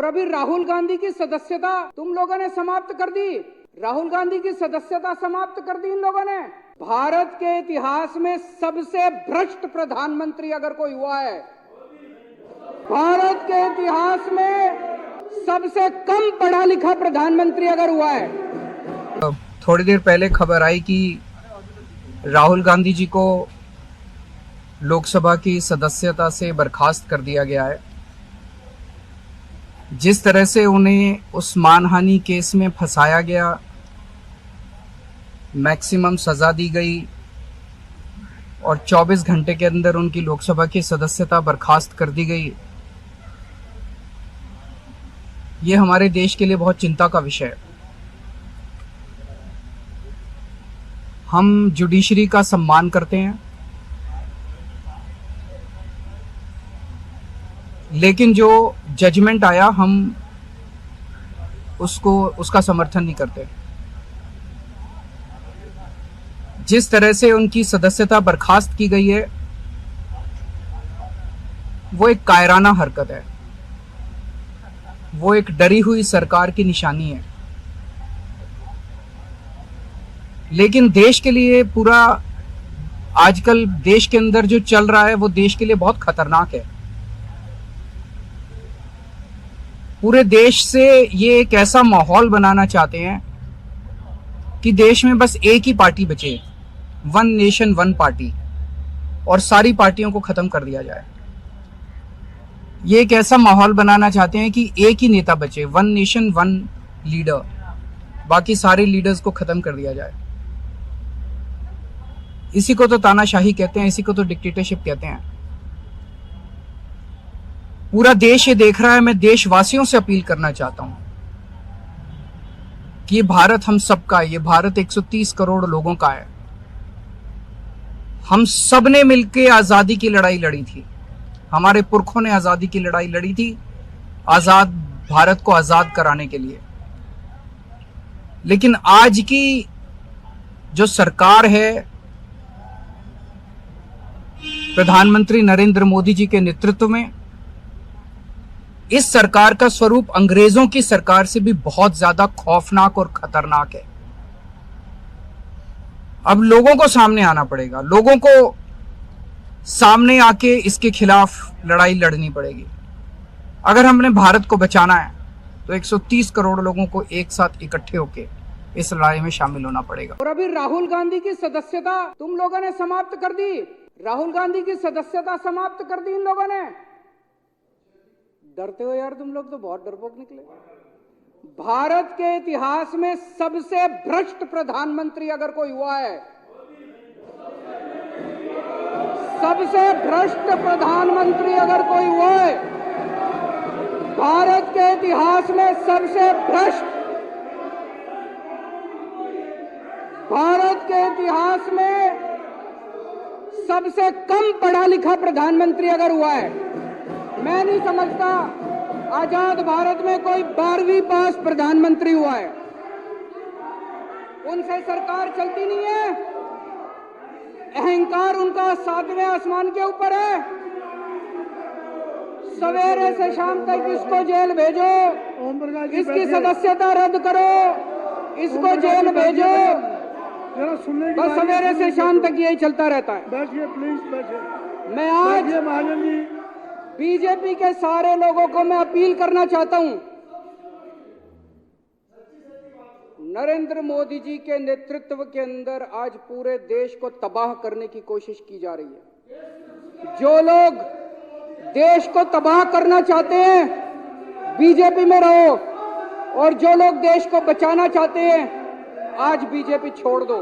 अभी राहुल गांधी की सदस्यता तुम लोगों ने समाप्त कर दी। राहुल गांधी की सदस्यता समाप्त कर दी इन लोगों ने। भारत के इतिहास में सबसे भ्रष्ट प्रधानमंत्री अगर कोई हुआ है, भारत के इतिहास में सबसे कम पढ़ा लिखा प्रधानमंत्री अगर हुआ है। थोड़ी देर पहले खबर आई कि राहुल गांधी जी को लोकसभा की सदस्यता से बर्खास्त कर दिया गया है। जिस तरह से उन्हें उस मानहानि केस में फंसाया गया, मैक्सिमम सजा दी गई और 24 घंटे के अंदर उनकी लोकसभा की सदस्यता बर्खास्त कर दी गई, ये हमारे देश के लिए बहुत चिंता का विषय है। हम जुडिशरी का सम्मान करते हैं, लेकिन जो जजमेंट आया हम उसका समर्थन नहीं करते। जिस तरह से उनकी सदस्यता बर्खास्त की गई है, वो एक कायराना हरकत है, वो एक डरी हुई सरकार की निशानी है। लेकिन देश के लिए पूरा आजकल देश के अंदर जो चल रहा है वो देश के लिए बहुत खतरनाक है। पूरे देश से ये एक ऐसा माहौल बनाना चाहते हैं कि देश में बस एक ही पार्टी बचे, वन नेशन वन पार्टी, और सारी पार्टियों को खत्म कर दिया जाए। ये एक ऐसा माहौल बनाना चाहते हैं कि एक ही नेता बचे, वन नेशन वन लीडर, बाकी सारे लीडर्स को खत्म कर दिया जाए। इसी को तो तानाशाही कहते हैं, इसी को तो डिक्टेटरशिप कहते हैं। पूरा देश ये देख रहा है। मैं देशवासियों से अपील करना चाहता हूं कि ये भारत हम सबका है, ये भारत 130 करोड़ लोगों का है। हम सब ने मिलकर आजादी की लड़ाई लड़ी थी, हमारे पुरखों ने आजादी की लड़ाई लड़ी थी, आजाद भारत को आजाद कराने के लिए। लेकिन आज की जो सरकार है, प्रधानमंत्री नरेंद्र मोदी जी के नेतृत्व में, इस सरकार का स्वरूप अंग्रेजों की सरकार से भी बहुत ज्यादा खौफनाक और खतरनाक है। अब लोगों को सामने आना पड़ेगा, लोगों को सामने आके इसके खिलाफ लड़ाई लड़नी पड़ेगी। अगर हमने भारत को बचाना है तो 130 करोड़ लोगों को एक साथ इकट्ठे होके इस लड़ाई में शामिल होना पड़ेगा। और अभी राहुल गांधी की सदस्यता तुम लोगों ने समाप्त कर दी। राहुल गांधी की सदस्यता समाप्त कर दी इन लोगों ने। डरते हो यार, तुम लोग तो बहुत डरपोक निकले। भारत के इतिहास में सबसे भ्रष्ट प्रधानमंत्री अगर कोई हुआ है, सबसे भ्रष्ट प्रधानमंत्री अगर कोई हुआ है, भारत के इतिहास में सबसे भ्रष्ट, भारत के इतिहास में सबसे कम पढ़ा लिखा प्रधानमंत्री अगर हुआ है। मैं नहीं समझता आजाद भारत में कोई 12वीं पास प्रधानमंत्री हुआ है। उनसे सरकार चलती नहीं है। अहंकार उनका 7वें आसमान के ऊपर है। सवेरे से शाम तक इसको जेल भेजो, इसकी सदस्यता रद्द करो, इसको जेल भेजो, बस सवेरे से शाम तक यही चलता रहता है। बैठिए प्लीज, बैठिए। मैं आज महाजन जी, बीजेपी के सारे लोगों को मैं अपील करना चाहता हूं, नरेंद्र मोदी जी के नेतृत्व के अंदर आज पूरे देश को तबाह करने की कोशिश की जा रही है। जो लोग देश को तबाह करना चाहते हैं, बीजेपी में रहो, और जो लोग देश को बचाना चाहते हैं, आज बीजेपी छोड़ दो।